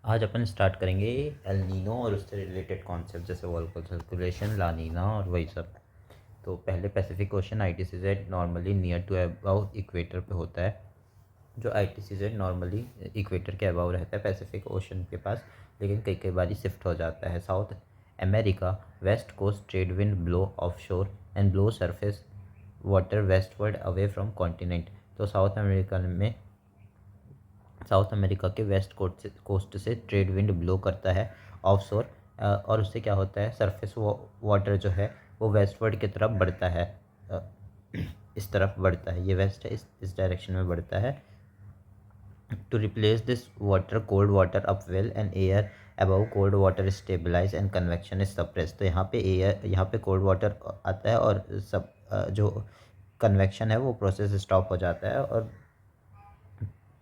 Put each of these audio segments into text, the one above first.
आज अपन स्टार्ट करेंगे El Nino और उससे रिलेटेड कॉन्सेप्ट जैसे वॉल्कल सर्कुलेशन, ला नीना और वही सब। तो पहले Pacific Ocean ITCZ normally near to about equator पे होता है। जो ITCZ नॉर्मली इक्वेटर के अबाउ रहता है पैसिफिक ओशन के पास, लेकिन कई कई बार शिफ्ट हो जाता है। South America west coast trade wind blow off shore and blow surface water westward away from continent. तो साउथ अमेरिका के वेस्ट कोस्ट से ट्रेड विंड ब्लो करता है ऑफशोर, और उससे क्या होता है, सरफेस वाटर जो है वो वेस्टवर्ड की तरफ बढ़ता है। अ, इस तरफ बढ़ता है, ये वेस्ट है, इस डायरेक्शन में बढ़ता है। To replace this water cold water upwell and air above cold water stabilise and convection is suppress. तो यहाँ पे कोल्ड वाटर आता है और सब जो कन्वेक्शन है वो प्रोसेस स्टॉप हो जाता है, और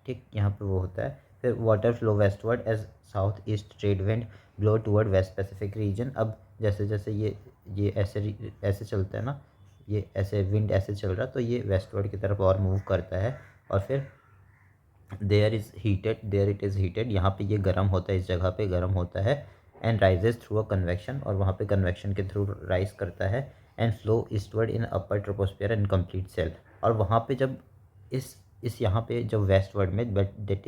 ठीक यहाँ पे वो होता है। फिर water flow westward as south east trade wind blow toward west Pacific region. अब जैसे जैसे ये ऐसे चलता है ना, ये ऐसे विंड ऐसे चल रहा, तो ये वेस्टवर्ड की तरफ और मूव करता है। और फिर देयर इट इज़ हीटेड, यहाँ पे ये गर्म होता है, इस जगह पे गर्म होता है। And rises through a convection, और वहाँ पे कन्वेक्शन के थ्रू राइज करता है। And flow eastward in upper troposphere and complete cell. और वहाँ पे जब इस यहाँ पे जब वेस्टवर्ड में, बट दैट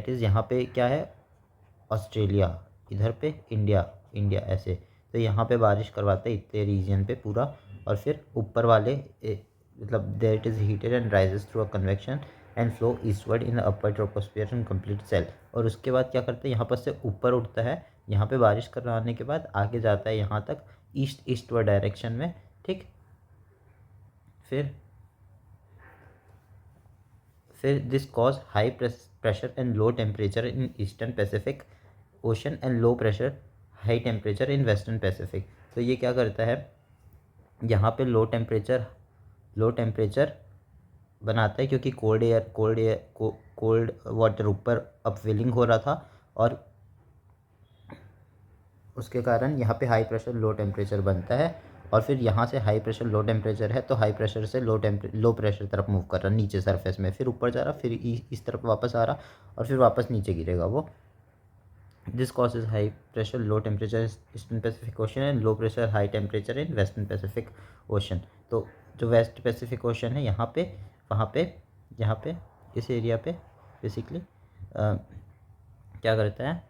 इज़ यहाँ पे क्या है, ऑस्ट्रेलिया, इधर पे इंडिया, इंडिया ऐसे। तो यहाँ पे बारिश करवाते हैं इतने रीजन पे पूरा। और फिर ऊपर वाले मतलब there it is heated and rises through a convection and flow eastward in upper troposphere and complete cell. और उसके बाद क्या करते हैं, यहाँ पर से ऊपर उठता है, यहाँ पे बारिश करवाने के बाद आगे जाता है यहाँ तक ईस्टवर्ड डायरेक्शन में। ठीक, फिर this cause high pressure and low temperature in eastern Pacific ocean and low pressure high temperature in western Pacific. तो ये क्या करता है, यहाँ पे लो टेम्परेचर बनाता है, क्योंकि कोल्ड वाटर ऊपर अपवेलिंग हो रहा था, और उसके कारण यहाँ पे हाई प्रेशर लो टेम्परेचर बनता है। और फिर यहाँ से हाई प्रेशर लो टेम्परेचर है, तो हाई प्रेशर से लो प्रेशर तरफ मूव कर रहा, नीचे सरफेस में, फिर ऊपर जा रहा, फिर इस तरफ वापस आ रहा, और फिर वापस नीचे गिरेगा वो। This causes high pressure low temperature eastern Pacific ocean and low pressure high temperature in western Pacific ocean. तो जो वेस्ट पैसिफिक ओशन है यहाँ पे, वहाँ पे, यहाँ पे इस एरिया पे बेसिकली क्या करता है,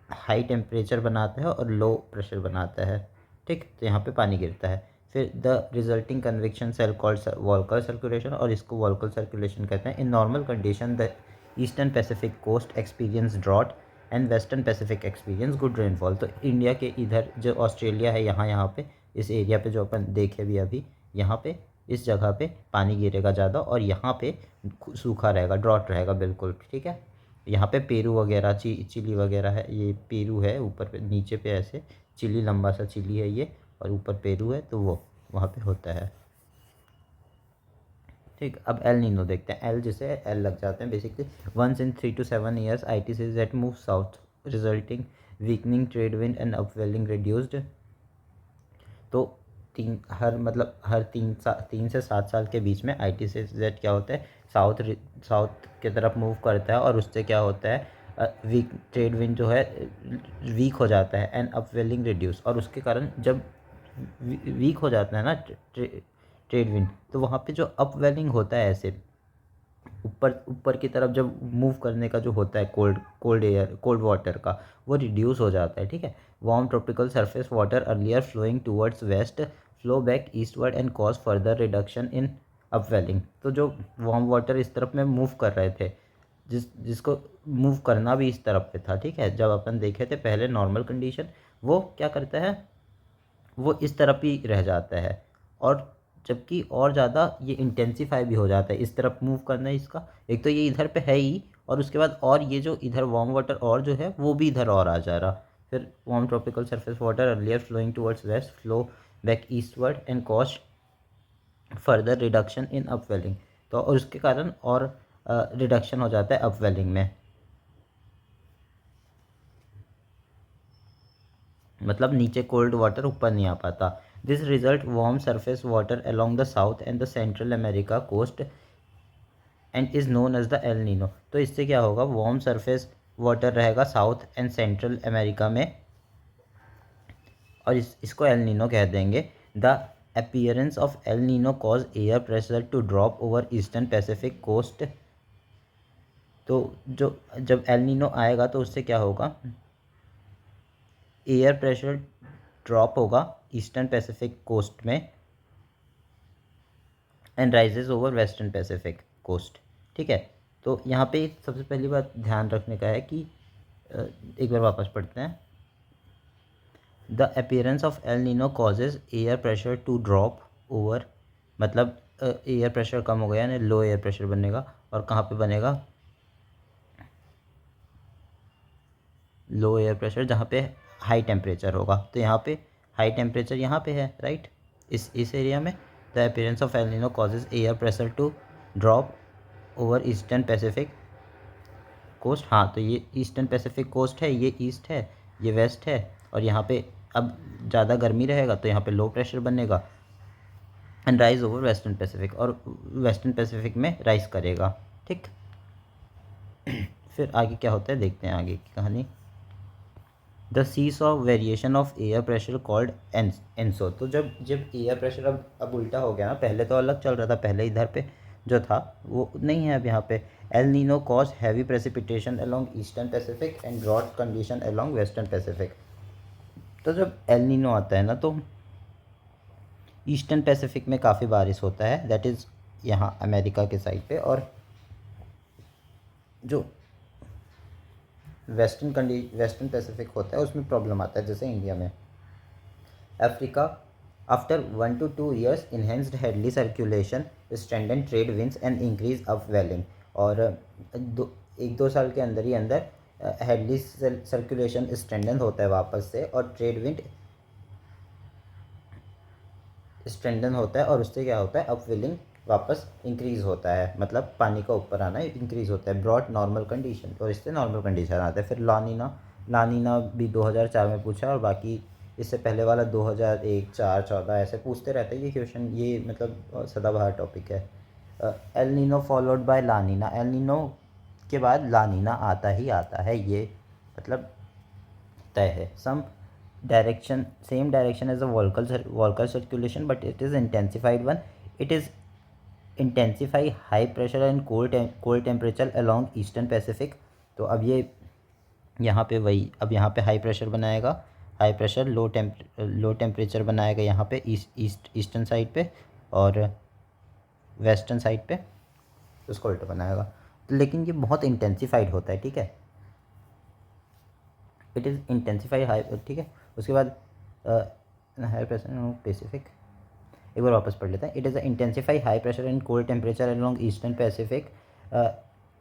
हाई टेम्परेचर बनाता है और लो प्रेशर बनाता है। ठीक, तो यहाँ पे पानी गिरता है। फिर the resulting convection cell called Walker circulation, और इसको वॉल्कर सर्कुलेशन कहते हैं। In normal condition the eastern Pacific coast experience drought and western Pacific experience good rainfall. तो इंडिया के इधर जो ऑस्ट्रेलिया है, यहाँ पे इस एरिया पे जो अपन देखे भी अभी, यहाँ पे इस जगह पे पानी गिरेगा ज़्यादा, और यहाँ पे सूखा रहेगा, ड्रॉट रहेगा बिल्कुल। ठीक है, यहाँ पे पेरू वगैरह चिली वगैरह है, ये पेरू है ऊपर पे, नीचे पे ऐसे चिली, लंबा सा चिली है ये, और ऊपर पेरू है, तो वो वहाँ पे होता है। ठीक, अब एल नीनो देखते हैं। एल जिसे एल लग जाते हैं basically, once in 3 to 7 years ITCZ move south resulting weakening trade wind and upwelling reduced. तो हर 3 से 7 साल के बीच में ITCZ क्या होता है, साउथ की तरफ मूव करता है, और उससे क्या होता है, वीक ट्रेड विंड जो है वीक हो जाता है एंड अपवेलिंग रिड्यूस। और उसके कारण जब वीक हो जाता है ना ट्रेड विंड, तो वहाँ पे जो अपवेलिंग होता है, ऐसे ऊपर ऊपर की तरफ जब मूव करने का जो होता है, कोल्ड वाटर का, वो रिड्यूस हो जाता है। ठीक है, warm tropical surface water earlier flowing towards west flow back eastward and cause further reduction in upwelling. तो जो वार्म वाटर इस तरफ में मूव कर रहे थे, जिसको मूव करना भी इस तरफ पे था, ठीक है, जब अपन देखे थे पहले नॉर्मल कंडीशन, वो क्या करता है, वो इस तरफ ही रह जाता है। और जबकि और ज़्यादा ये इंटेंसीफाई भी हो जाता है, इस तरफ मूव करना है इसका, एक तो ये इधर पे है ही, और उसके बाद और ये जो इधर वार्म वाटर और जो है वो भी इधर और आ जा रहा। फिर warm tropical surface water earlier flowing towards west flow back eastward and cause further reduction in upwelling. तो और उसके कारण और रिडक्शन हो जाता है अपवेलिंग में, मतलब नीचे कोल्ड वाटर ऊपर नहीं आ पाता। This result warm surface water along the south and the central America coast and is known as the El Nino. तो इससे क्या होगा, वार्म सरफेस वाटर रहेगा साउथ एंड सेंट्रल अमेरिका में, और इसको एल नीनो कह देंगे। The appearance of El Nino cause air pressure to drop over eastern Pacific coast. तो जो जब एल नीनो आएगा तो उससे क्या होगा, एयर प्रेशर ड्रॉप होगा ईस्टर्न पैसिफिक कोस्ट में and rises over western Pacific coast. ठीक है, तो यहाँ पे सबसे पहली बात ध्यान रखने का है कि एक बार वापस पढ़ते हैं। The appearance of El Nino causes air pressure to drop over, मतलब एयर प्रेशर कम हो गया यानी लो एयर प्रेशर बनेगा। और कहाँ पे बनेगा, लो एयर प्रेशर जहाँ पे हाई टेम्परेचर होगा। तो यहाँ पे हाई टेम्परेचर यहाँ पे है, राइट, इस एरिया में। The appearance of El Nino causes air pressure to drop over eastern Pacific coast. हाँ, तो ये ईस्टर्न पैसिफिक कोस्ट है, ये ईस्ट है, ये वेस्ट है, और यहाँ पे अब ज़्यादा गर्मी रहेगा तो यहाँ पे लो प्रेशर बनेगा and rise over western Pacific, और वेस्टर्न पैसिफिक में राइज करेगा। ठीक, फिर आगे क्या होता है देखते हैं आगे की कहानी। The seesaw of variation of air pressure called ENSO. तो जब जब एयर प्रेशर अब उल्टा हो गया ना, पहले तो अलग चल रहा था, पहले इधर पे जो था वो नहीं है अब यहाँ पे। El Nino cause heavy precipitation along eastern Pacific and drought condition along western Pacific. तो जब एल नीनो आता है ना तो ईस्टर्न पैसिफिक में काफ़ी बारिश होता है, दैट इज़ यहाँ अमेरिका के साइड पे, और जो वेस्टर्न पैसिफिक होता है उसमें प्रॉब्लम आता है, जैसे इंडिया में। Africa after 1 to 2 years enhanced Hadley circulation strengthen trade winds and increase upwelling. और 1-2 साल के अंदर ही अंदर हेडली सर्कुलेशन स्ट्रेंथन होता है वापस से, और ट्रेड विंड स्ट्रेंथन होता है, और उससे क्या होता है, अप वेलिंग वापस इंक्रीज़ होता है, मतलब पानी का ऊपर आना इंक्रीज़ होता है, ब्रॉड नॉर्मल कंडीशन, और इससे नॉर्मल कंडीशन आता है। फिर लानीना, लानीना भी 2004 में पूछा, और बाकी इससे पहले वाला 2001, 4, 14 ऐसे पूछते रहते हैं ये क्वेश्चन, ये मतलब सदाबहार टॉपिक है। El Nino followed by लानीना, L Nino के बाद लानीना आता ही आता है, ये मतलब तय है। सम direction, same direction as the Volcker circulation, but it is intensified one. It is intensify high pressure and cold temperature along eastern Pacific। तो अब ये यहाँ पे वही, अब यहाँ पे हाई प्रेशर बनाएगा, हाई प्रेशर लो टेम्परेचर बनाएगा यहाँ पे ईस्टर्न साइड पे, और वेस्टर्न साइड पे उसको उल्टा बनाएगा। लेकिन ये बहुत इंटेंसिफाइड होता है, ठीक है, इट इज़ इंटेंसिफाई हाई, ठीक है। उसके बाद हाई प्रेशर पैसिफिक, एक बार वापस पढ़ लेते हैं। It is intensify high pressure and cold temperature along eastern Pacific,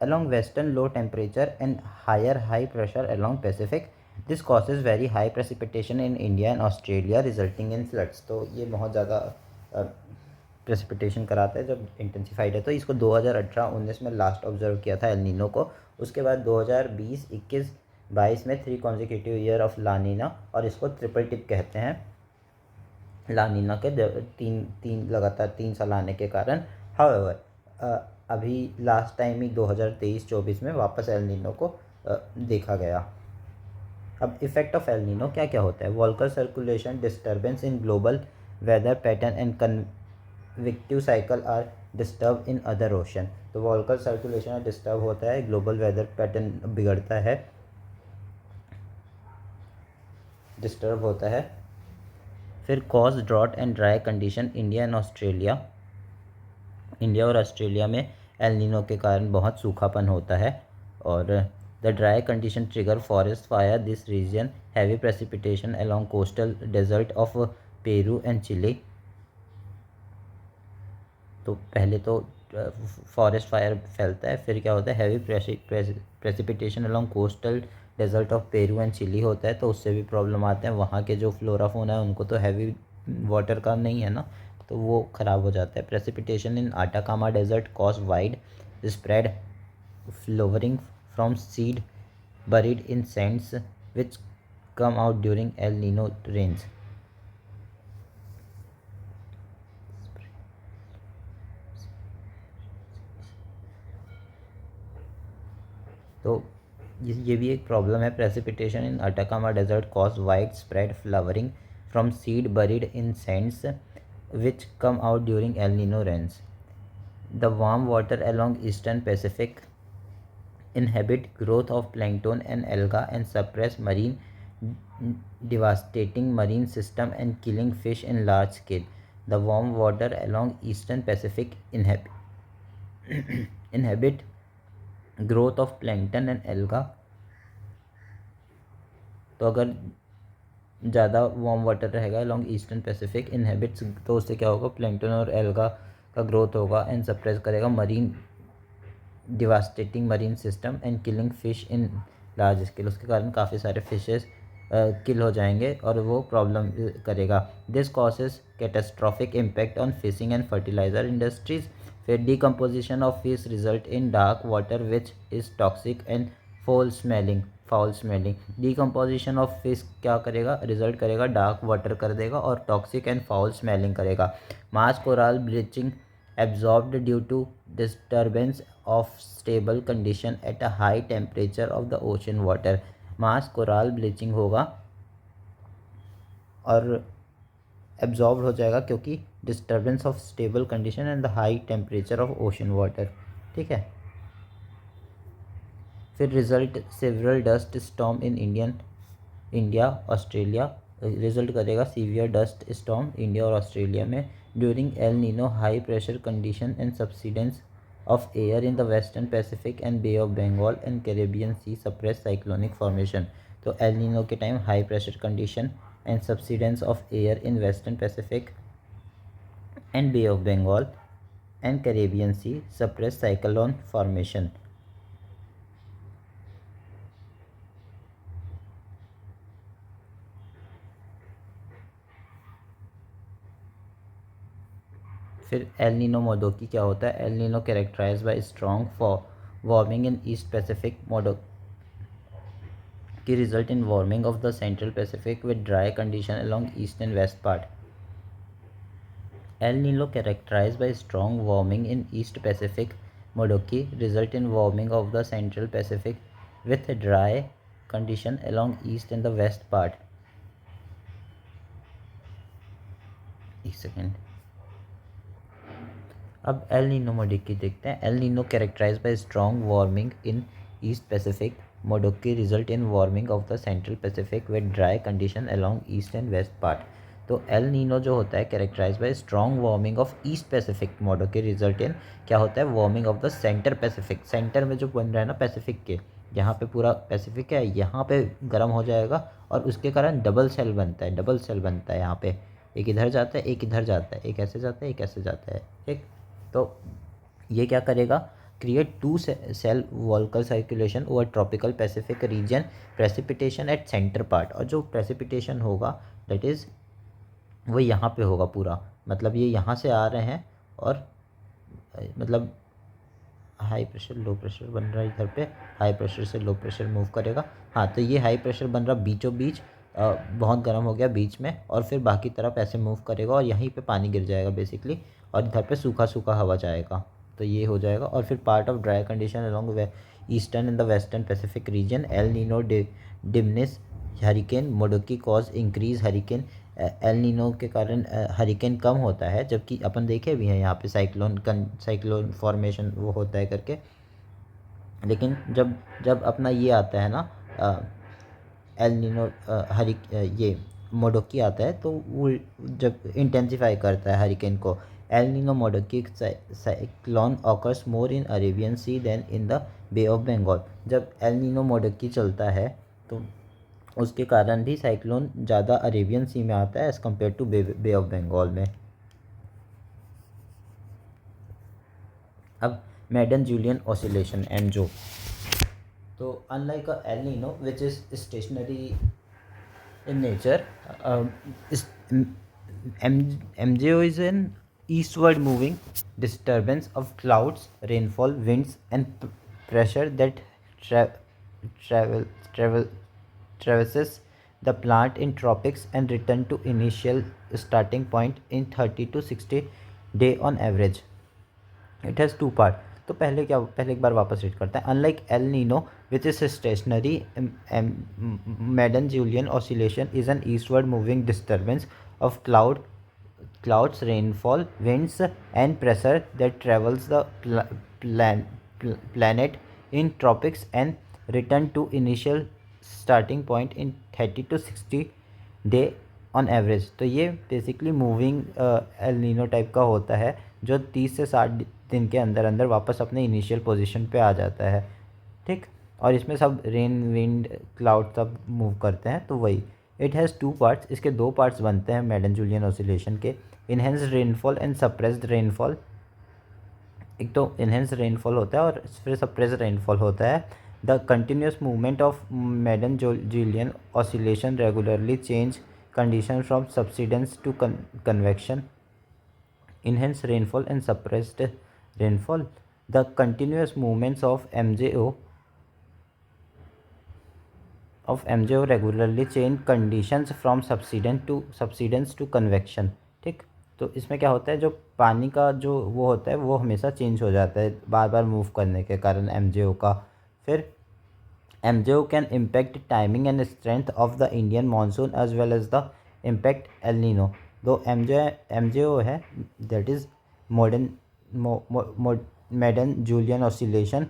along western low temperature and higher high pressure along Pacific. This causes very high precipitation in India and Australia resulting in floods. तो ये बहुत ज़्यादा precipitation कराता है जब intensified है। तो इसको 2018-19 में लास्ट ऑब्जर्व किया था एल नीनो को। उसके बाद 2020, 21, 22 में 3 कॉन्जिक्यूटिव ईयर ऑफ लानीना, और इसको ट्रिपल टिप कहते हैं लानीना के तीन लगातार 3 साल आने के कारण। हाउएवर अभी लास्ट टाइम ही 2023-24 में वापस एल नीनो को देखा गया। अब इफेक्ट ऑफ एल नीनो क्या क्या होता है। Walker circulation disturbance in global weather pattern and convective cycle are disturb in other ocean. तो वॉल्कर सर्कुलेशन डिस्टर्ब होता है, ग्लोबल वेदर पैटर्न बिगड़ता है, डिस्टर्ब होता है। फिर cause drought and dry condition India and Australia, India और Australia में एल नीनो के कारण बहुत सूखापन होता है। और the dry condition trigger forest fire this region, heavy precipitation along coastal desert of Peru and Chile. तो पहले तो फॉरेस्ट फायर फैलता है, फिर क्या होता है, heavy precipitation along coastal desert of Peru and Chile होता है, तो उससे भी प्रॉब्लम आते हैं। वहाँ के जो फ्लोरा फोना है उनको तो हैवी वाटर का नहीं है ना, तो वो ख़राब हो जाता है। Precipitation in Atacama desert cause widespread flowering from seed buried in sands which come out during El Nino rains. तो ये भी एक प्रॉब्लम है. Precipitation in Atacama desert cause widespread flowering from seed buried in sands which come out during El Nino rains. The warm water along eastern Pacific inhibit growth of plankton and algae and suppress marine, devastating marine system and killing fish in large scale. The warm water along eastern Pacific inhibit growth of plankton and algae. तो अगर ज़्यादा warm water रहेगा long eastern Pacific inhabits, तो उससे क्या होगा, plankton और alga का ग्रोथ होगा एंड सप्रेस करेगा marine, devastating marine system and killing fish in large scale. उसके कारण काफ़ी सारे फिशेस किल हो जाएंगे और वो प्रॉब्लम करेगा. This causes catastrophic impact on fishing and fertiliser industries. फिर decomposition of fish result in dark water which is toxic and foul smelling. Decomposition of fish क्या करेगा, रिजल्ट करेगा डार्क वाटर कर देगा और टॉक्सिक एंड फाउल स्मेलिंग करेगा. Mass coral bleaching absorbed due to disturbance of stable condition at a high temperature of the ocean water. Mass coral bleaching होगा और absorb हो जाएगा क्योंकि disturbance of stable condition and the high temperature of ocean water. ठीक है. फिर result several dust storm in India Australia. Result करेगा severe dust storm India और ऑस्ट्रेलिया में during El Nino. High pressure condition and subsidence of air in the western Pacific and Bay of Bengal and Caribbean Sea suppress cyclonic formation. तो El Nino के time high pressure condition and subsidence of air in western Pacific and Bay of Bengal and Caribbean Sea suppress cyclone formation. फिर El Nino Modoki क्या होता है. El Nino characterise by strong for warming in east Pacific. Modoki result in warming of the central Pacific with dry condition along east and west part. El Nino characterise by strong warming in east Pacific. Modoki result in warming of the central Pacific with dry condition along east and the west part. एक second. अब El Nino Modoki देखते हैं. El Nino characterise by strong warming in east Pacific. Modoki result in warming of the central Pacific with dry condition along east and west part. तो El Nino जो होता है characterise by strong warming of east Pacific. Modoki result in क्या होता है, warming of the centre Pacific. Centre में जो बन रहा है ना पैसिफिक के, यहाँ पे पूरा पैसिफिक है, यहाँ पे गर्म हो जाएगा और उसके कारण डबल सेल बनता है यहाँ पे. एक इधर जाता है, एक इधर जाता है, एक ऐसे जाता है, एक ऐसे जाता है. ठीक. तो ये क्या करेगा, create two cell Walker circulation over tropical Pacific region. Precipitation at centre part. और जो प्रेसिपिटेशन होगा दैट इज़ वो यहाँ पे होगा पूरा. मतलब ये यहाँ से आ रहे हैं और मतलब हाई प्रेशर लो प्रेशर बन रहा है इधर पे. हाई प्रेशर से लो प्रेशर मूव करेगा. हाँ, तो ये हाई प्रेशर बन रहा बीचों बीच, बहुत गर्म हो गया बीच में, और फिर बाकी तरफ ऐसे मूव करेगा और यहीं पे पानी गिर जाएगा बेसिकली, और इधर पे सूखा सूखा हवा जाएगा. तो ये हो जाएगा. और फिर part of dry condition along eastern and the western Pacific region. El Nino diminish hurricane. Modoki cause increase hurricane. El Nino के कारण हरिकेन कम होता है, जबकि अपन देखे भी हैं यहाँ पे साइक्लोन फॉर्मेशन वो होता है करके. लेकिन जब अपना ये आता है ना एल नीनो ये मोडोकी आता है, तो वो जब इंटेंसिफाई करता है हरिकेन को. El Nino Modoki cyclone occurs more in Arabian C than in the Bay of Bengal. जब एल नीनो मोडोकी चलता है तो उसके कारण भी साइक्लोन ज़्यादा अरेबियन सी में आता है as compared to Bay of Bengal में. अब मैडन जूलियन ऑसिलेशन एमजो. तो unlike a El Nino which is stationary in nature, MJO is an eastward moving disturbance of clouds, rainfall, winds and pressure that traverses the plant in tropics and return to initial starting point in 30 to 60 day on average. It has two parts. तो पहले एक बार वापस read करते हैं. Unlike El Nino which is stationary, Madden Julian oscillation is an eastward moving disturbance of clouds, rainfall, winds, and pressure that travels the planet in tropics and return to initial starting point in 30 to 60 day on average. तो ये basically moving El Nino type का होता है जो 30 से 60 दिन के अंदर अंदर वापस अपने इनिशियल पोजीशन पे आ जाता है. ठीक. और इसमें सब रेन, विंड, क्लाउड सब मूव करते हैं. तो वही इट हैज़ टू पार्ट्स. इसके दो पार्ट्स बनते हैं मेडन जूलियन ऑसिलेशन के. Enhanced rainfall and suppressed rainfall. एक तो इनहेंस रेनफॉल होता है और फिर सप्रेस्ड रेनफॉल होता है. The continuous movement of Madden Julian oscillation regularly change condition from subsidence to convection. Enhance rainfall and suppressed rainfall. The continuous movements of MJO regularly change conditions from subsidence to convection. ठीक. तो इसमें क्या होता है, जो पानी का जो वो होता है वो हमेशा चेंज हो जाता है बार बार मूव करने के कारण MJO का. फिर MJO can impact timing and strength of the Indian monsoon as well as the impact El Nino. दो MJO है that is Madden Julian oscillation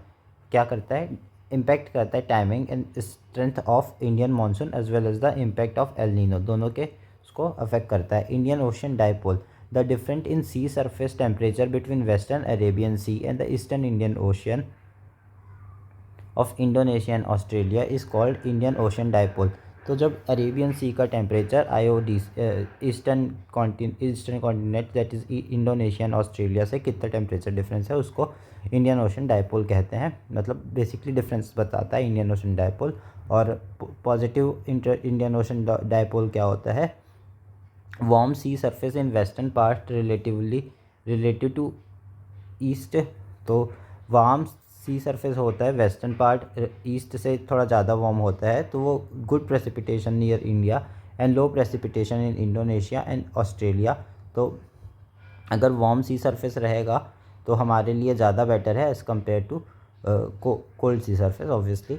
क्या करता है, इम्पैक्ट करता है timing and strength of Indian monsoon as well as the impact of El Nino. दोनों के उसको अफेक्ट करता है. Indian ocean dipole. The different in sea surface temperature between western Arabian sea and the eastern Indian ocean of Indonesia and Australia is called Indian ocean dipole. तो जब Arabian सी का temperature IOD eastern continent that is Indonesia and Australia से कितना temperature difference है उसको Indian ocean dipole कहते हैं. मतलब बेसिकली डिफरेंस बताता है इंडियन ओशन डाइपोल. और पॉजिटिव इंडियन ओशन डाइपोल क्या होता है, warm sea surface in western part relative to east. तो वार्म सी सरफेस होता है वेस्टर्न पार्ट ईस्ट से थोड़ा ज़्यादा वार्म होता है, तो वो good precipitation near India and low precipitation in Indonesia and Australia. तो अगर वार्म सी सरफेस रहेगा तो हमारे लिए ज़्यादा बेटर है as compared to cold sea surface obviously.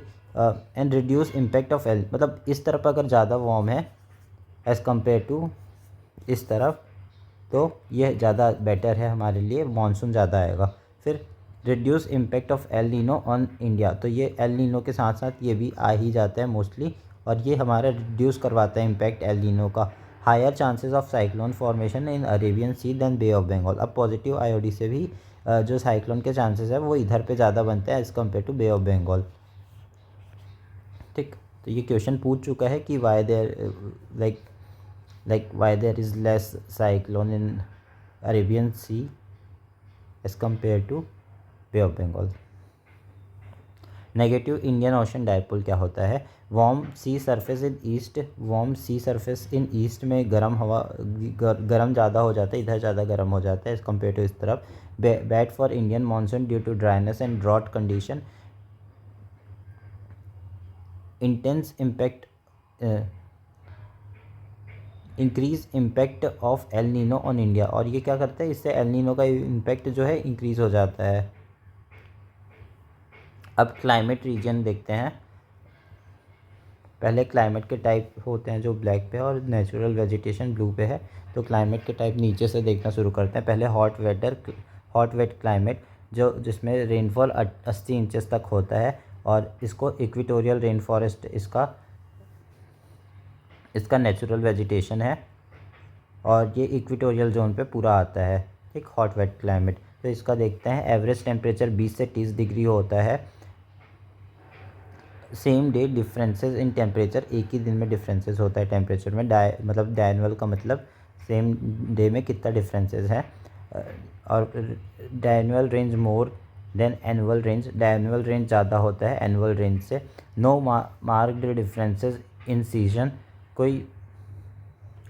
And reduce impact of El. मतलब इस तरफ अगर ज़्यादा वार्म है एज़ कम्पेयर टू इस तरफ, तो ये ज़्यादा बेटर है हमारे लिए, मानसून ज़्यादा आएगा. फिर reduce impact of El Nino on India. तो ये एल नीनो के साथ साथ ये भी आ ही जाता है मोस्टली, और ये हमारा रिड्यूस करवाता है इम्पैक्ट एल नीनो का. Higher chances of cyclone formation in Arabian C than Bay of Bengal. अब पॉजिटिव IOD से भी जो साइक्लोन के चांसेस है वो इधर पे ज़्यादा बनते हैं as compared to Bay of Bengal. ठीक. तो ये क्वेश्चन पूछ चुका है कि why there why there is less cyclone in Arabian Sea as compared to Bay of Bengal. Negative Indian ocean dipole क्या होता है, warm sea surface in east में गर्म ज़्यादा हो जाता है, इधर ज़्यादा गर्म हो जाता है एज़ कम्पेयर टू इस तरफ. Bad for Indian monsoon due to dryness and drought condition. Intense impact increase impact of El Nino on India. और ये क्या करता है, इससे एल नीनो का इम्पैक्ट जो है इंक्रीज़ हो जाता है. अब क्लाइमेट रीजन देखते हैं. पहले क्लाइमेट के टाइप होते हैं जो ब्लैक पे है और नेचुरल वेजिटेशन ब्लू पे है. तो क्लाइमेट के टाइप नीचे से देखना शुरू करते हैं. पहले हॉट वेट क्लाइमेट जिसमें रेनफॉल 80 इंचेस तक होता है, और इसको इक्वेटोरियल रेन फॉरेस्ट इसका नेचुरल वेजिटेशन है, और ये इक्वेटोरियल जोन पे पूरा आता है. एक हॉट वेट क्लाइमेट. तो इसका देखते हैं. एवरेज टेम्परेचर 20 से 30 डिग्री होता है. Same day differences in temperature. एक ही दिन में डिफरेंसेस होता है टेम्परेचर में. मतलब डायनुअल का मतलब सेम डे में कितना डिफरेंसेस है. और diurnal range more than annual range. Diurnal range ज़्यादा होता है एनुअल रेंज से. No marked differences in season. कोई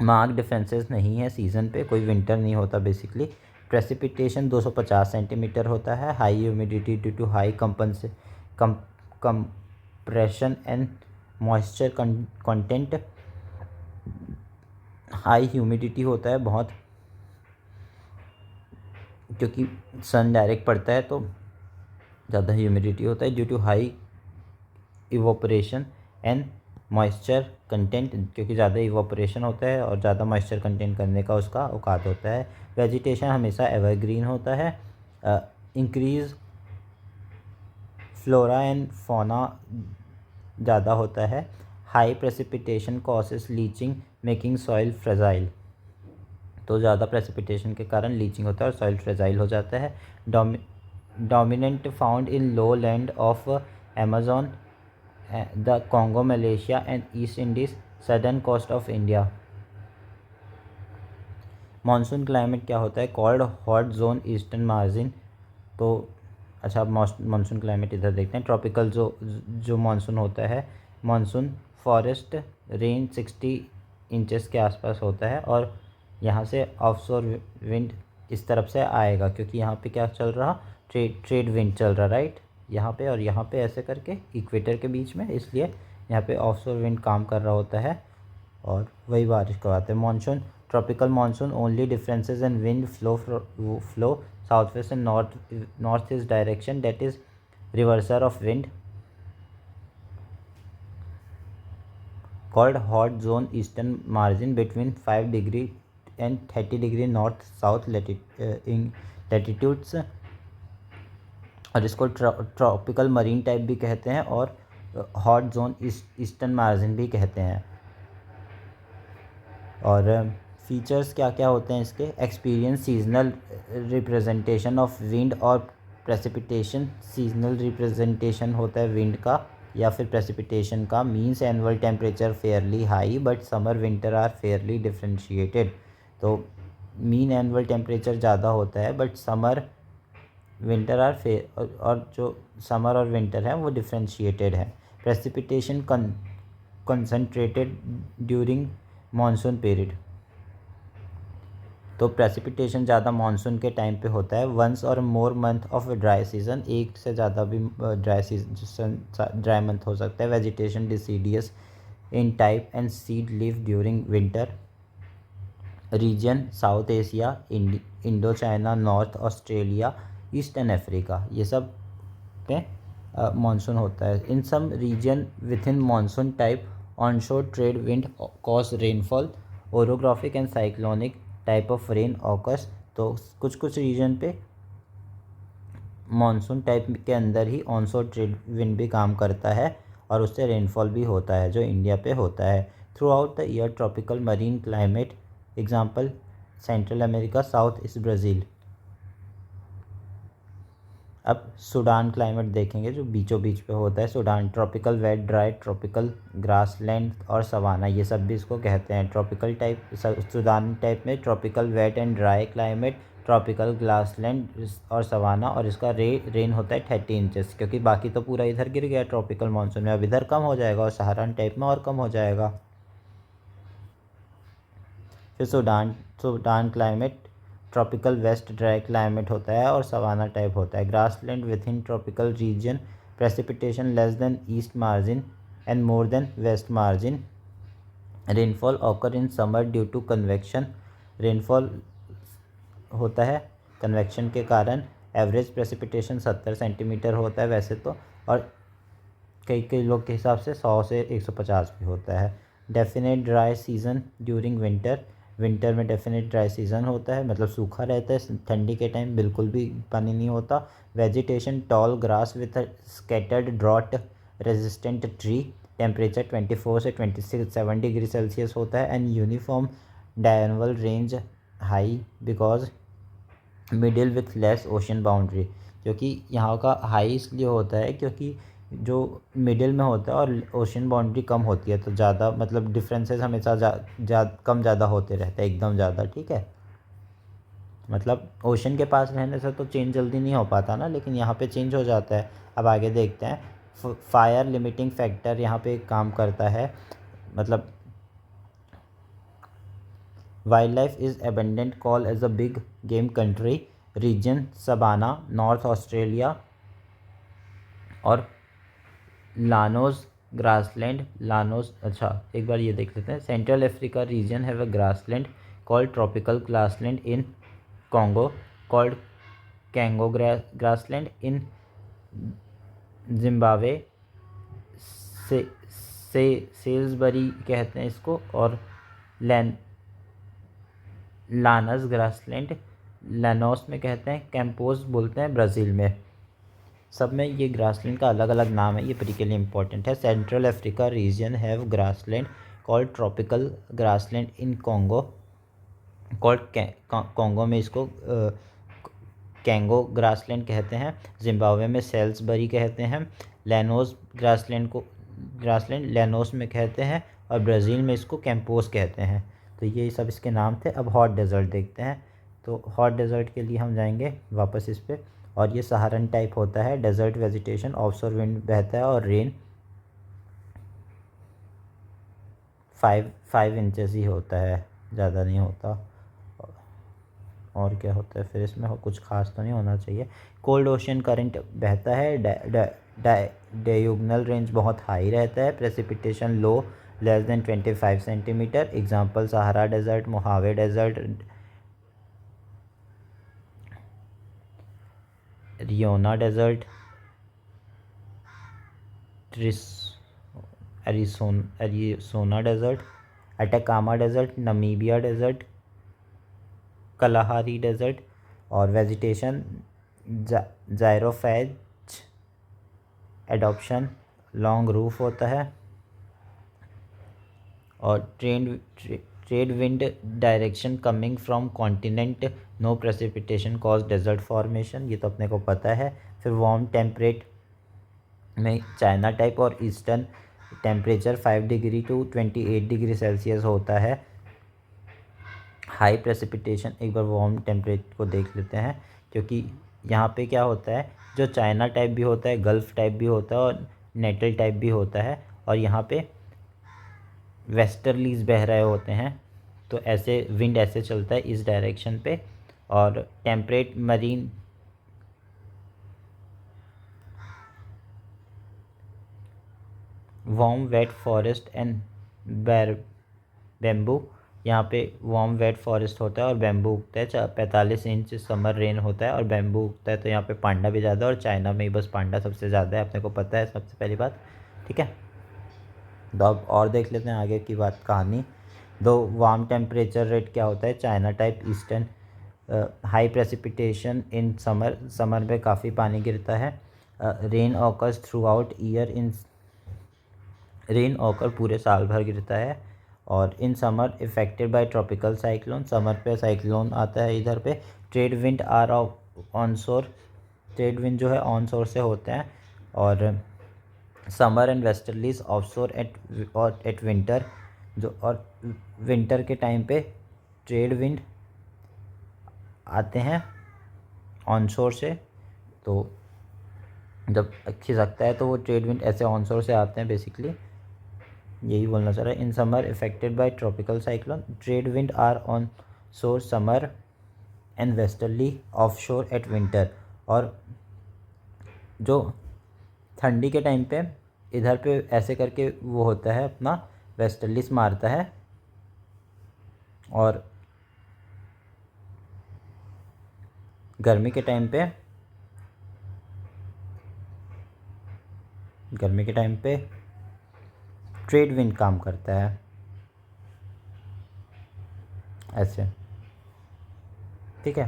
मार्क डिफरेंसेस नहीं है सीज़न पे, कोई विंटर नहीं होता बेसिकली. प्रेसिपिटेशन 250 सेंटीमीटर होता है. High humidity due to high compression and moisture content. High humidity होता है बहुत, क्योंकि सन डायरेक्ट पड़ता है तो ज़्यादा ह्यूमिडिटी होता है due to high evaporation and moisture content, क्योंकि ज़्यादा इवोपरेशन होता है और ज़्यादा मॉइस्चर कंटेंट करने का उसका औकात होता है। वेजिटेशन हमेशा एवरग्रीन होता है। इंक्रीज फ्लोरा एंड फौना ज़्यादा होता है। High precipitation causes leaching making soil fragile, तो ज़्यादा प्रेसिपिटेशन के कारण लीचिंग होता है और सॉइल फ्रेजाइल हो जाता है। Dominant found in low land of Amazon, the Congo, Malaysia and East Indies, southern coast of India. Monsoon climate क्या होता है? Called hot zone eastern margin. तो अच्छा, मानसून क्लाइमेट इधर देखते हैं। ट्रॉपिकल जो मानसून होता है, मानसून फॉरेस्ट रेंज 60 इंचेस के आसपास होता है और यहाँ से ऑफशोर विंड इस तरफ से आएगा, क्योंकि यहाँ पे क्या चल रहा, ट्रेड विंड चल रहा, राइट, यहाँ पे और यहाँ पे ऐसे करके इक्वेटर के बीच में, इसलिए यहाँ पे ऑफशोर विंड काम कर रहा होता है और वही बारिश करवाते हैं। Monsoon tropical monsoon only differences in wind flow south west and north east direction, that is reversal of wind called hot zone eastern margin between 5 degree and 30 degree north south latitudes, और इसको tropical marine type भी कहते हैं और hot zone eastern margin भी कहते हैं। और फीचर्स क्या क्या होते हैं इसके? Experience seasonal representation of wind और प्रेसिपिटेशन, सीजनल रिप्रेजेंटेशन होता है विंड का या फिर प्रेसिपिटेशन का। Means annual temperature fairly high but summer winter are fairly differentiated, तो मीन एनुअल टेम्परेचर ज़्यादा होता है बट समर विंटर आर और जो समर और विंटर है वो डिफ्रेंशिएटेड है। Precipitation concentrated during monsoon period, तो प्रेसिपिटेशन ज़्यादा मानसून के टाइम पे होता है। वंस और more month of dry season, एक से ज़्यादा भी ड्राई मंथ हो सकता है। Vegetation deciduous in type and shed leave during winter. Region South Asia, Indo China, north Australia, eastern Africa, ये सब पे मानसून होता है। In some region with in monsoon type onshore trade wind cause rainfall, orographic and cyclonic type of rain occurs, तो कुछ कुछ reason पे monsoon type के अंदर ही ऑनशोर ट्रेड विंड भी काम करता है और उससे रेनफॉल भी होता है जो इंडिया पे होता है। Through out the year tropical marine climate, example central America, south east Brazil. अब सूडान क्लाइमेट देखेंगे जो बीचों बीच पे होता है। Sudan tropical wet dry, tropical grassland और सवाना, ये सब भी इसको कहते हैं। ट्रॉपिकल टाइप सूडान टाइप में tropical wet and dry climate, tropical grassland और सवाना, और इसका रेन होता है 30 इंचेस, क्योंकि बाकी तो पूरा इधर गिर गया ट्रॉपिकल मानसून में, अब इधर कम हो जाएगा और सहारन टाइप में और कम हो जाएगा। फिर Sudan climate tropical west dry climate होता है और सवाना टाइप होता है। Grassland within tropical region, precipitation less than east margin and more than west margin. Rainfall occur in summer due to convection, rainfall होता है convection के कारण। Average precipitation 70 centimetre होता है वैसे तो, और कई कई लोग के हिसाब से 100 से 150 भी होता है। Definite dry season during winter, winter में डेफिनेट ड्राई सीजन होता है, मतलब सूखा रहता है। ठंडी के टाइम बिल्कुल भी पानी नहीं होता। Vegetation tall grass with scattered drought resistant tree, temperature 24 से 27 डिग्री सेल्सियस होता है। And uniform diurnal range high because middle with less ocean boundary, क्योंकि यहाँ का हाई इसलिए होता है क्योंकि जो मिडिल में होता है और ओशन बाउंड्री कम होती है, तो ज़्यादा मतलब डिफरेंसेस हमेशा कम ज़्यादा होते रहते हैं, एकदम ज़्यादा, ठीक है। मतलब ओशन के पास रहने से तो चेंज जल्दी नहीं हो पाता ना, लेकिन यहाँ पे चेंज हो जाता है। अब आगे देखते हैं। फायर लिमिटिंग फैक्टर यहाँ पे काम करता है, मतलब wildlife is abundant call as a big game country, region savanna, north Australia और लानोज ग्रासलैंड। लानोज, अच्छा एक बार ये देख लेते हैं। Central Africa region have a grassland called tropical grassland in Congo, called Congo grassland in Zimbabwe से Salisbury कहते हैं इसको, और लानस ग्रासलैंड लैनोस में कहते हैं, कैंपोस बोलते हैं ब्राज़ील में। सब में ये ग्रासलैंड का अलग अलग नाम है, ये प्री के लिए इंपॉर्टेंट है। Central Africa region have grassland called tropical grassland in Congo called Congo में इसको कैंगो ग्रासलैंड कहते हैं। जिम्बाब्वे में सेल्सबरी कहते हैं। ग्रासलैंड लैनोस में कहते हैं, और ब्राज़ील में इसको कैंपोस कहते हैं। तो ये सब इसके नाम थे। अब हॉट डेजर्ट देखते हैं। तो हॉट डेजर्ट के लिए हम जाएंगे वापस इस पे, और ये सहारन टाइप होता है। डेजर्ट वेजिटेशन, ऑफशोर विंड बहता है, और रेन 5 इंचेस ही होता है, ज़्यादा नहीं होता। और क्या होता है फिर इसमें, कुछ खास तो नहीं होना चाहिए। कोल्ड ओशन करंट बहता है। डायगोनल रेंज बहुत हाई रहता है। Precipitation low, less than 25 centimetre. Example Sahara desert, Mojave desert, Riona desert, Arizona desert, Atacama desert, Namibia desert, Kalahari desert. और vegetation xerophytes adoption, long root होता है। और trade wind direction coming from continent, no precipitation cause desert formation, ये तो अपने को पता है। फिर वार्म टेम्परेट में चाइना टाइप और eastern temperature 5 degree to 28 degree Celsius होता है। हाई प्रेसिपिटेशन, एक बार वार्म टेम्परेचर को देख लेते हैं, क्योंकि यहाँ पे क्या होता है, जो चाइना टाइप भी होता है, गल्फ़ टाइप भी होता है, और नेटल टाइप भी होता है, और यहाँ पे वेस्टर्लीज बह रहे होते हैं। तो ऐसे विंड ऐसे चलता है इस डायरेक्शन पे। और temperate marine warm wet forest and bamboo, यहाँ पे वार्म वेट फॉरेस्ट होता है और बैम्बू उगता है। 45 इंच समर रेन होता है और बैम्बू उगता है। तो यहाँ पे पांडा भी ज़्यादा है, और चाइना में ही बस पांडा सबसे ज़्यादा है, अपने को पता है सबसे पहली बात। ठीक है, तो अब और देख लेते हैं आगे की बात, कहानी। दो वार्म टेम्परेचर रेट क्या होता है, China type, eastern. High precipitation in summer में काफ़ी पानी गिरता है। Rain occurs throughout year in rain occur पूरे साल भर गिरता है। और in summer affected by tropical cyclone, summer पे साइक्लोन आता है इधर पे। Trade wind are onshore, trade wind जो है ऑनशोर से होते हैं। और summer and westerlies offshore at winter, जो और विंटर के टाइम पे ट्रेड विंड आते हैं ऑनशोर से। तो जब खिसकता है तो वो ट्रेड विंड ऐसे ऑनशोर से आते हैं, बेसिकली यही बोलना चाह रहा है। In summer affected by tropical cyclone, trade wind are onshore summer and westerly offshore at winter. और जो ठंडी के टाइम पे इधर पे ऐसे करके वो होता है अपना वेस्टर्लीस मारता है, और गर्मी के टाइम पे ट्रेड विंड काम करता है ऐसे। ठीक है,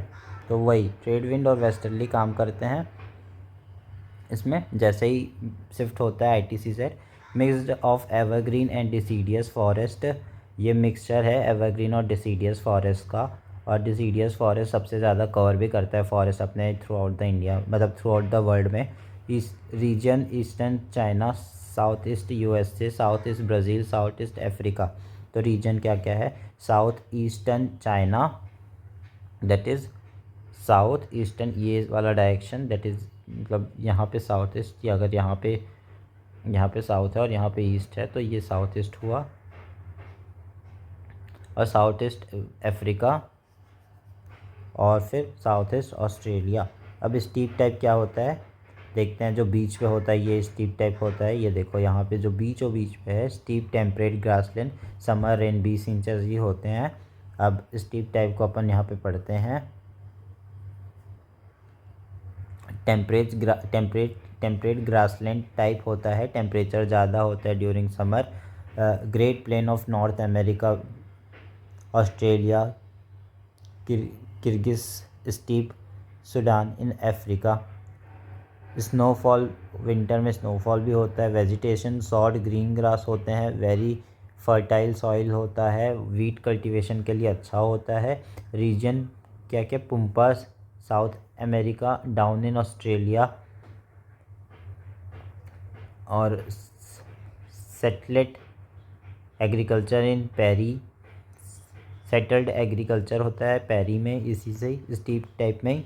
तो वही ट्रेड विंड और वेस्टर्ली काम करते हैं इसमें। जैसे ही शिफ्ट होता है आईटीसी से, mixed of evergreen and deciduous forest, ये मिक्सचर है एवरग्रीन और डिसीडियस फॉरेस्ट का। और डिसीडियस फॉरेस्ट सबसे ज़्यादा कवर भी करता है फॉरेस्ट अपने थ्रू आउट द इंडिया, मतलब थ्रू आउट द वर्ल्ड में। East region eastern China, south east USA, south east Brazil, south east Africa. तो रीजन क्या क्या है, south eastern China, that is south eastern, ये वाला डायरेक्शन, दैट इज़ मतलब यहाँ पे साउथ ईस्ट, या अगर यहाँ पे साउथ है और यहाँ पे ईस्ट है तो ये साउथ ईस्ट हुआ। और साउथ ईस्ट अफ्रीका, और फिर साउथ ईस्ट ऑस्ट्रेलिया। अब स्टीप टाइप क्या होता है देखते हैं। जो बीच पे होता है ये स्टीप टाइप होता है, ये देखो यहाँ पे जो बीच पे है, steppe temperate grassland, summer rain 20 inches ही होते हैं। अब स्टीप टाइप को अपन यहाँ पे पढ़ते हैं। टेम्परेट टेम्परेट ग्रासलैंड टाइप होता है, टेम्परेचर ज़्यादा होता है during summer. Great plain of North America, Australia, Kirghiz steppe, Sudan in Africa. Snowfall, winter में स्नोफॉल भी होता है। वेजिटेशन शॉर्ट ग्रीन ग्रास होते हैं। वेरी फर्टाइल सॉइल होता है, वीट कल्टीवेशन के लिए अच्छा होता है। रीजन क्या क्या, pampas South America, downs in Australia, और settled agriculture in prairie. Settled agriculture होता है पेरी में, इसी से ही स्टीप टाइप में ही।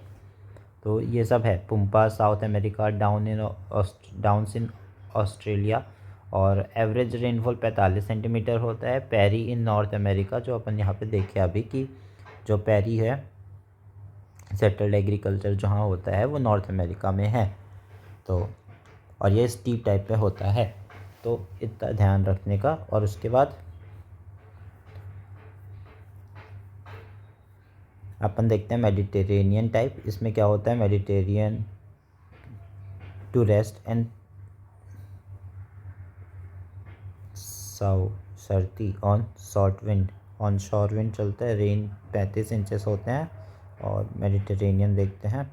तो ये सब है, pampa South America, downs in Australia. और एवरेज रेनफॉल 45 सेंटीमीटर होता है। पेरी इन नॉर्थ अमेरिका, जो अपन यहाँ पे देखे अभी कि जो पेरी है, सेटल्ड एग्रीकल्चर जहाँ होता है वो नॉर्थ अमेरिका में है। तो और ये स्टीप टाइप पे होता है, तो इतना ध्यान रखने का। और उसके बाद अपन देखते हैं मेडिटेरेनियन टाइप। इसमें क्या होता है, मेडिटेरियन टू रेस्ट एंड सर्दी ऑन शॉर्ट विंड, ऑन शोर विंड चलता है। रेन 35 इंचेस होते हैं। और मेडिटेरेनियन देखते हैं।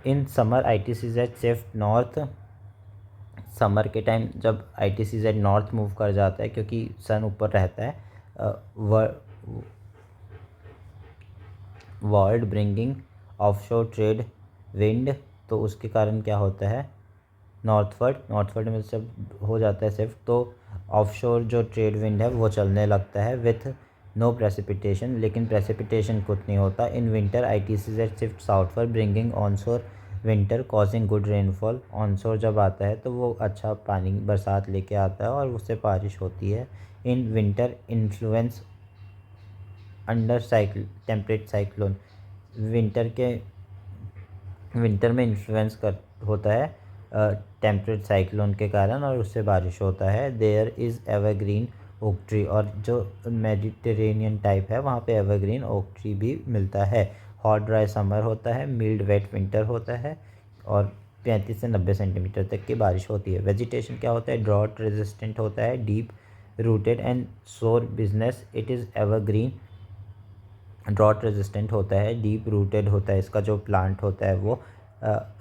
In summer ITCZ shift north, summer के टाइम जब ITCZ नॉर्थ मूव कर जाता है क्योंकि सन ऊपर रहता है, world bringing offshore trade wind, तो उसके कारण क्या होता है, नॉर्थवर्ड में जब हो जाता है शिफ्ट, तो ऑफशोर जो ट्रेड विंड है वो चलने लगता है विथ नो प्रेसिपिटेशन, लेकिन प्रेसिपिटेशन कुछ नहीं होता। In winter ITCZ shift southward bringing onshore winter causing good rainfall. Onshore जब आता है तो वो अच्छा पानी बरसात लेके आता है और उससे बारिश होती है। In winter influence under temperate cyclone, winter में इन्फ्लुएंस कर होता है टेम्परेट साइक्लोन के कारण, और उससे बारिश होता है। There is evergreen oak tree, और जो मेडिटेरेनियन टाइप है वहाँ पे एवरग्रीन ओक ट्री भी मिलता है। हॉट ड्राई समर होता है, मिल्ड वेट विंटर होता है, और 35 से 90 सेंटीमीटर तक की बारिश होती है। वेजिटेशन क्या होता है, ड्रॉट रेजिस्टेंट होता है, deep rooted and shore business, it is evergreen. Drought resistant होता है, डीप रूटेड होता है, इसका जो प्लांट होता है वो।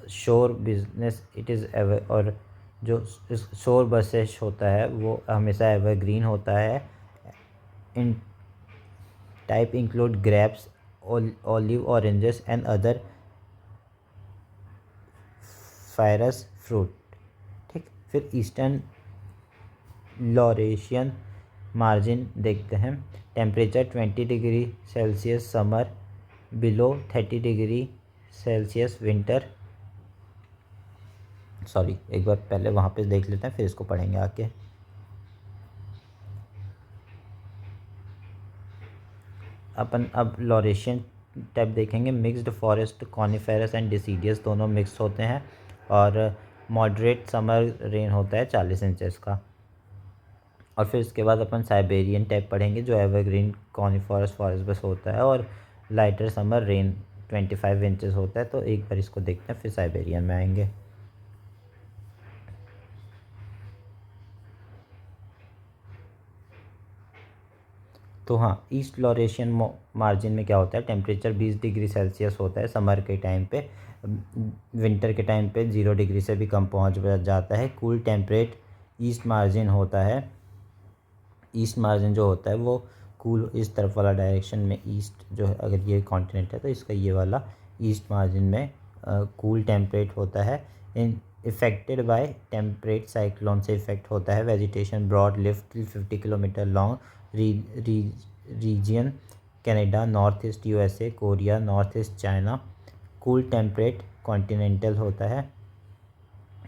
शोर बिजनेस इट इज़ एवर, और जो शोर बसेश होता है वो हमेशा एवरग्रीन होता है। In type include grapes, olive, oranges and other fires fruit. ठीक, फिर ईस्टर्न लॉरेशियन मार्जिन देखते हैं। Temperature 20 degree Celsius summer, below 30 degree Celsius winter. Sorry, एक बार पहले वहाँ पे देख लेते हैं फिर इसको पढ़ेंगे आके। अपन अब लॉरेशियन टाइप देखेंगे। Mixed forest, coniferous and deciduous दोनों मिक्स होते हैं। और मॉडरेट समर रेन होता है 40 इंचेस का। और फिर इसके बाद अपन साइबेरियन टाइप पढ़ेंगे जो एवरग्रीन कॉनिफेरस फॉरेस्ट बस होता है, और लाइटर समर रेन 25 इंचेस होता है। तो एक बार इसको देखते हैं फिर साइबेरियन में आएंगे। तो हाँ, ईस्ट लॉरेशियन मार्जिन में क्या होता है, टेम्परेचर 20 डिग्री सेल्सियस होता है समर के टाइम पे। विंटर के टाइम पे 0 डिग्री से भी कम पहुंच जाता है। कूल टेम्परेट ईस्ट मार्जिन होता है। ईस्ट मार्जिन जो होता है वो कूल, इस तरफ वाला डायरेक्शन में ईस्ट जो है, अगर ये कॉन्टिनेंट है तो इसका ये वाला ईस्ट मार्जिन में कूल टेम्परेट होता है। In affected by temperate cyclone से इफेक्ट होता है। Vegetation broad lift 50 kilometre long, region Canada, north east USA, Korea, north east China. Cool temperate continental होता है।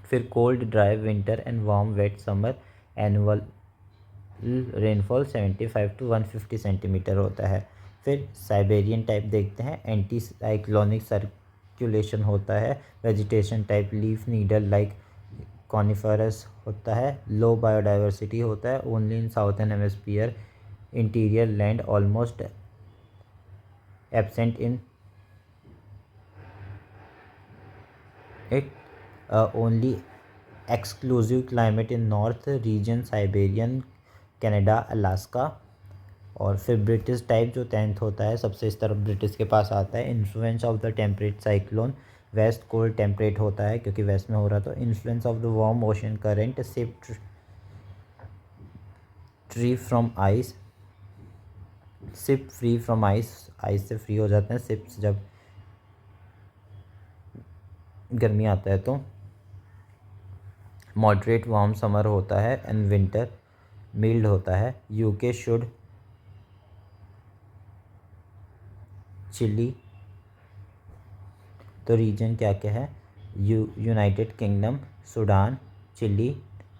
फिर cold dry winter and warm wet summer, annual rainfall 75 to 150 centimetre होता है। फिर Siberian type देखते हैं। एंटी साइक्लोनिक सर्कुलेशन होता है। Vegetation type leaf needle like coniferous होता है। लो बायोडाइवर्सिटी होता है, only in southern hemisphere. Interior land almost absent in it only exclusive climate in north region, Siberian, Canada, Alaska. और फिर ब्रिटिश टाइप जो 10th होता है, सबसे इस तरफ ब्रिटिश के पास आता है। Influence of the temperate cyclone, west cold temperate होता है क्योंकि वेस्ट में हो रहा। तो influence of the warm ocean current, ship tree from ice, ship free from ice, ice से फ्री हो जाते हैं शिप्स जब गर्मी आता है। तो मॉडरेट वार्म समर होता है एंड विंटर मिल्ड होता है। यूके शुड चिली, तो रीजन क्या क्या है, United Kingdom, Sudan, Chile,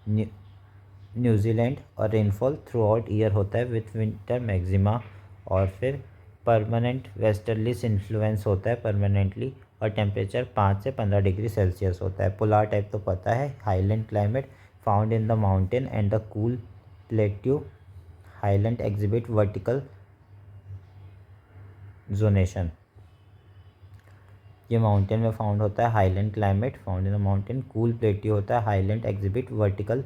New Zealand. और रेनफॉल थ्रू आउट ईयर होता है विथ विंटर मैक्सिमा। और फिर परमानेंट वेस्टर्लीज इन्फ्लुएंस होता है परमानेंटली। और टेम्परेचर 5 से 15 डिग्री सेल्सियस होता है। पोलार टाइप तो पता है, highland climate found in the mountain and the cool plateau. Highland exhibit vertical zonation, ये माउंटेन में फाउंड होता है। Highland climate found in the mountain, cool plateau होता है। Highland exhibit vertical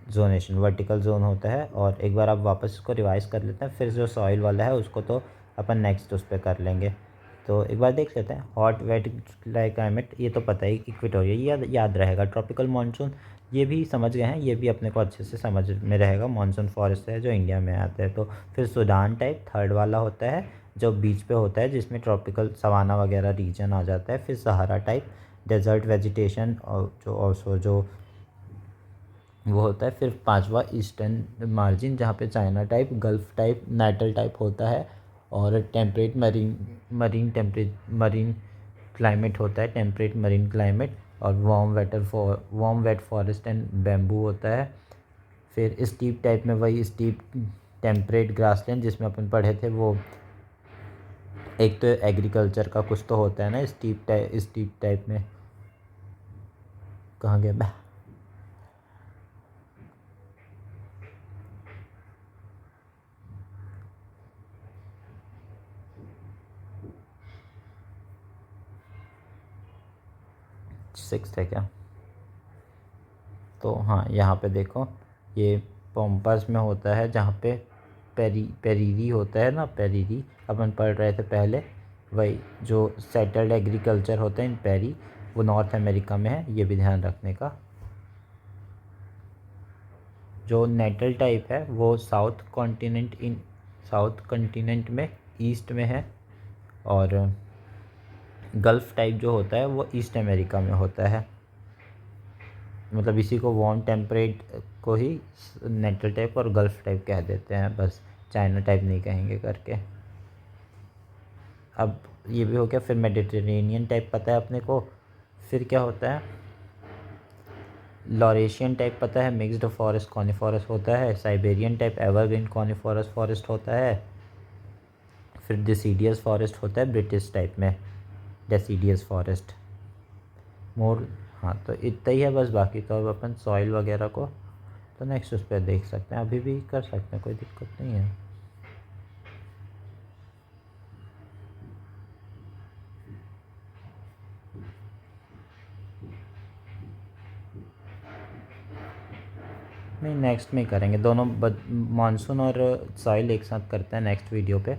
zonation, vertical zone होता है। और एक बार आप वापस इसको रिवाइज कर लेते हैं, फिर जो सॉइल वाला है उसको तो अपन नेक्स्ट उस पर कर लेंगे। तो एक बार देख लेते हैं। हॉट वेट क्लाइमेट, ये तो पता ही, इक्वेटोरियल ये याद रहेगा। ट्रॉपिकल मानसून ये भी समझ गए हैं, ये भी अपने को अच्छे से समझ में रहेगा। मानसून फॉरेस्ट है जो इंडिया में आता है। तो फिर सूडान टाइप थर्ड वाला होता है जो बीच पे होता है, जिसमें ट्रॉपिकल सवाना वगैरह रीजन आ जाता है। फिर सहारा टाइप डेजर्ट वेजिटेशन, और जो वो होता है। फिर पांचवा ईस्टर्न मार्जिन जहाँ पे China type, gulf type, Natal type होता है। और टेम्परेट मरीन क्लाइमेट होता है, टेम्परेट मरीन क्लाइमेट। और warm wet forest and bamboo होता है। फिर स्टीप टाइप में वही स्टीप टेम्परेट ग्रासलैंड जिसमें अपन पढ़े थे वो। एक तो एग्रीकल्चर का कुछ तो होता है ना स्टीप टाइप में, कहाँ गया। 6th है क्या? तो हाँ, यहाँ पे देखो, ये पम्पास में होता है जहाँ पे पेरीरी होता है ना, पेरीरी अपन पढ़ रहे थे पहले। वही जो सेटल्ड एग्रीकल्चर होता है इन पेरी, वो नॉर्थ अमेरिका में है, ये भी ध्यान रखने का। जो नेटल टाइप है वो साउथ कॉन्टिनेंट में ईस्ट में है। और गल्फ़ टाइप जो होता है वो ईस्ट अमेरिका में होता है। मतलब इसी को वार्म टेम्परेट को ही नेटल टाइप और गल्फ़ टाइप कह देते हैं, बस चाइना टाइप नहीं कहेंगे करके। अब ये भी हो गया। फिर मेडिटेरेनियन टाइप पता है अपने को। फिर क्या होता है, लॉरेशियन टाइप पता है, मिक्स्ड फॉरेस्ट कॉनिफॉरस होता है। साइबेरियन टाइप एवरग्रीन कॉनिफॉरस फॉरेस्ट होता है। फिर डिसीडियस फॉरेस्ट होता है ब्रिटिश टाइप में, डेसीडियस फॉरेस्ट मोर। हाँ, तो इतना ही है बस। बाकी तो अब अपन सॉइल वगैरह को तो नेक्स्ट उस पर देख सकते हैं, अभी भी कर सकते हैं, कोई दिक्कत नहीं है। नहीं, नेक्स्ट में ही करेंगे दोनों, मानसून और सॉइल एक साथ करते हैं नेक्स्ट वीडियो पे।